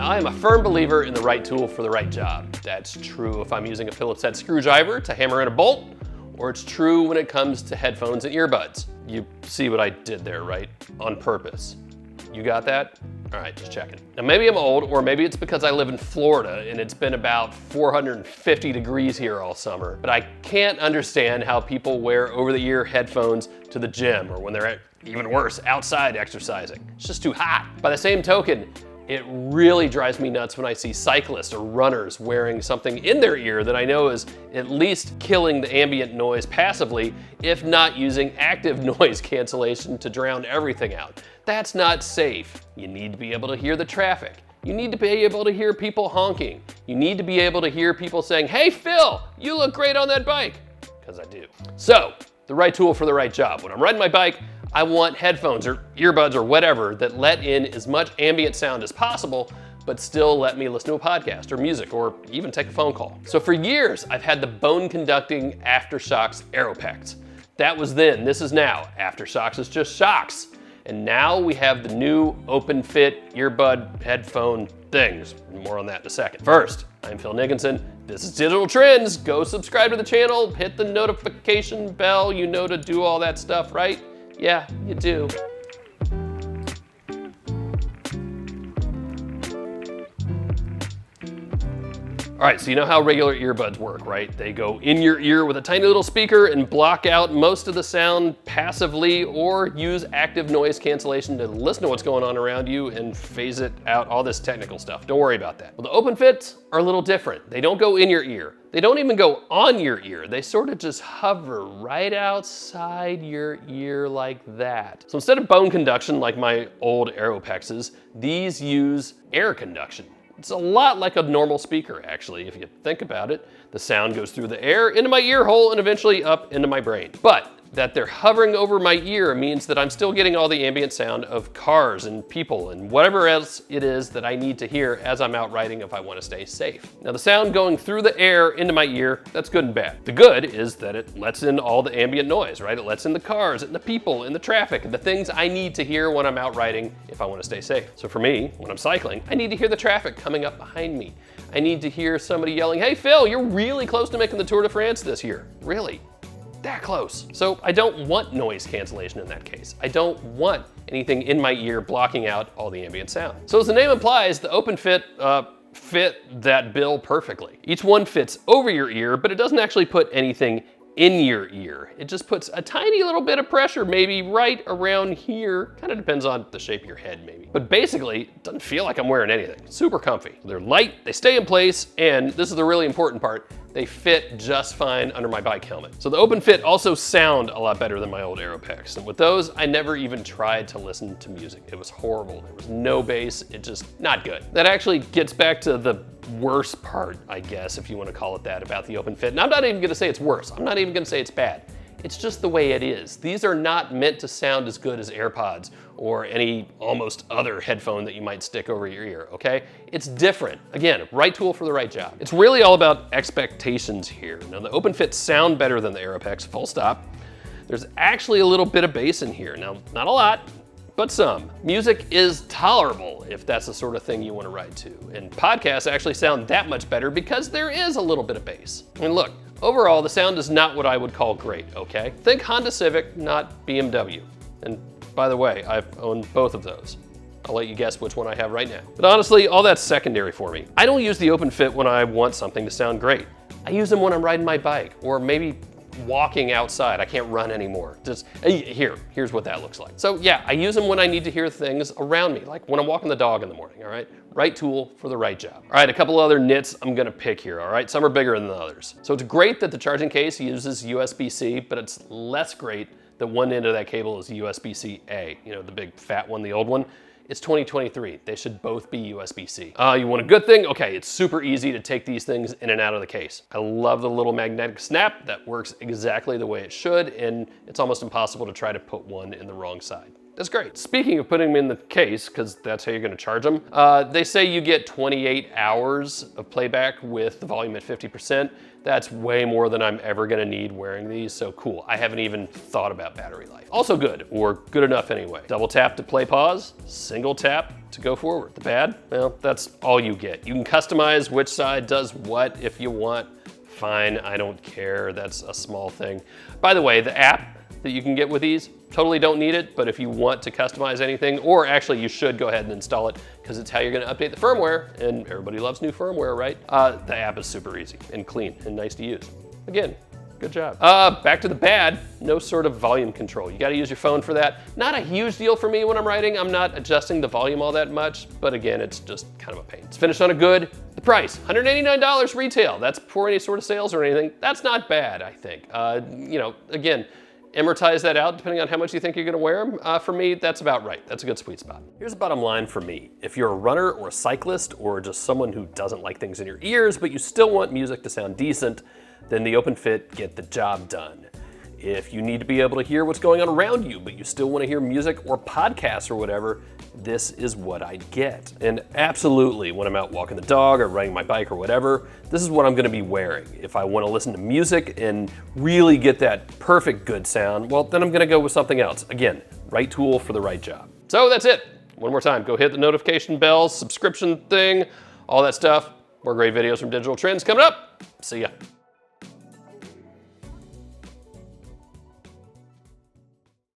I'm a firm believer in the right tool for the right job. That's true if I'm using a Phillips head screwdriver to hammer in a bolt, or it's true when it comes to headphones and earbuds. You see what I did there, right? On purpose. You got that? All right, just checking. Now maybe I'm old, or maybe it's because I live in Florida and it's been about 450 degrees here all summer, but I can't understand how people wear over-the-ear headphones to the gym, or when they're even worse, outside exercising. It's just too hot. By the same token, it really drives me nuts when I see cyclists or runners wearing something in their ear that I know is at least killing the ambient noise passively, if not using active noise cancellation to drown everything out. That's not safe. You need to be able to hear the traffic. You need to be able to hear people honking. You need to be able to hear people saying, "Hey Phil, you look great on that bike," because I do. So, the right tool for the right job. When I'm riding my bike, I want headphones or earbuds or whatever that let in as much ambient sound as possible, but still let me listen to a podcast or music or even take a phone call. So for years, I've had the bone-conducting Shokz Aeropex. That was then, this is now. Shokz is just Shokz. And now we have the new OpenFit earbud headphone things. More on that in a second. First, I'm Phil Nickinson. This is Digital Trends. Go subscribe to the channel, hit the notification bell. You know to do all that stuff, right? Yeah, you do. All right, so you know how regular earbuds work, right? They go in your ear with a tiny little speaker and block out most of the sound passively, or use active noise cancellation to listen to what's going on around you and phase it out, all this technical stuff. Don't worry about that. Well, the OpenFits are a little different. They don't go in your ear. They don't even go on your ear. They sort of just hover right outside your ear like that. So instead of bone conduction like my old Aeropexes, these use air conduction. It's a lot like a normal speaker, actually, if you think about it. The sound goes through the air into my ear hole and eventually up into my brain. But that they're hovering over my ear means that I'm still getting all the ambient sound of cars and people and whatever else it is that I need to hear as I'm out riding if I want to stay safe. Now the sound going through the air into my ear, that's good and bad. The good is that it lets in all the ambient noise, right? It lets in the cars and the people and the traffic and the things I need to hear when I'm out riding if I want to stay safe. So for me, when I'm cycling, I need to hear the traffic coming up behind me. I need to hear somebody yelling, "Hey Phil, you're really close to making the Tour de France this year." Really? That close. So I don't want noise cancellation in that case. I don't want anything in my ear blocking out all the ambient sound. So as the name implies, the OpenFit fit that bill perfectly. Each one fits over your ear, but it doesn't actually put anything in your ear. It just puts a tiny little bit of pressure, maybe right around here. Kind of depends on the shape of your head, maybe. But basically, it doesn't feel like I'm wearing anything. Super comfy. They're light, they stay in place, and this is the really important part, they fit just fine under my bike helmet. So the OpenFit also sound a lot better than my old Aeropex. And with those, I never even tried to listen to music. It was horrible. There was no bass, it just not good. That actually gets back to the worst part, I guess, if you want to call it that, about the OpenFit. And I'm not even gonna say it's worse. I'm not even gonna say it's bad. It's just the way it is. These are not meant to sound as good as AirPods or any almost other headphone that you might stick over your ear, okay? It's different. Again, right tool for the right job. It's really all about expectations here. Now the OpenFits sound better than the Aeropex, full stop. There's actually a little bit of bass in here. Now, not a lot, but some. Music is tolerable if that's the sort of thing you want to ride to. And podcasts actually sound that much better because there is a little bit of bass. And look, overall, the sound is not what I would call great, okay? Think Honda Civic, not BMW. And by the way, I've owned both of those. I'll let you guess which one I have right now. But honestly, all that's secondary for me. I don't use the OpenFit when I want something to sound great. I use them when I'm riding my bike, or maybe walking outside. I can't run anymore. Just here's what that looks like. So yeah, I use them when I need to hear things around me, like when I'm walking the dog in the morning, all right? Right tool for the right job. All right, a couple other nits I'm gonna pick here, all right? Some are bigger than the others. So it's great that the charging case uses USB-C, but it's less great that one end of that cable is USB-C-A, you know, the big fat one, the old one. It's 2023. They should both be USB-C. You want a good thing? Okay, it's super easy to take these things in and out of the case. I love the little magnetic snap that works exactly the way it should, and it's almost impossible to try to put one in the wrong side. That's great. Speaking of putting them in the case, because that's how you're gonna charge them, they say you get 28 hours of playback with the volume at 50%. That's way more than I'm ever gonna need wearing these, so cool. I haven't even thought about battery life. Also good, or good enough anyway. Double tap to play pause, single tap to go forward. The bad, well, that's all you get. You can customize which side does what if you want. Fine, I don't care, that's a small thing. By the way, the app that you can get with these, totally don't need it, but if you want to customize anything, or actually you should go ahead and install it because it's how you're gonna update the firmware, and everybody loves new firmware, right? The app is super easy and clean and nice to use. Again, good job. Back to the bad, no sort of volume control. You gotta use your phone for that. Not a huge deal for me when I'm writing. I'm not adjusting the volume all that much, but again, it's just kind of a pain. It's finished on a good. The price, $189 retail. That's before any sort of sales or anything. That's not bad, I think. You know, again, amortize that out depending on how much you think you're gonna wear them. For me, that's about right. That's a good sweet spot. Here's the bottom line for me. If you're a runner or a cyclist or just someone who doesn't like things in your ears, but you still want music to sound decent, then the OpenFit get the job done. If you need to be able to hear what's going on around you, but you still want to hear music or podcasts or whatever, this is what I get. And absolutely, when I'm out walking the dog or riding my bike or whatever, this is what I'm gonna be wearing. If I wanna listen to music and really get that perfect good sound, well, then I'm gonna go with something else. Again, right tool for the right job. So that's it. One more time, go hit the notification bell, subscription thing, all that stuff. More great videos from Digital Trends coming up. See ya.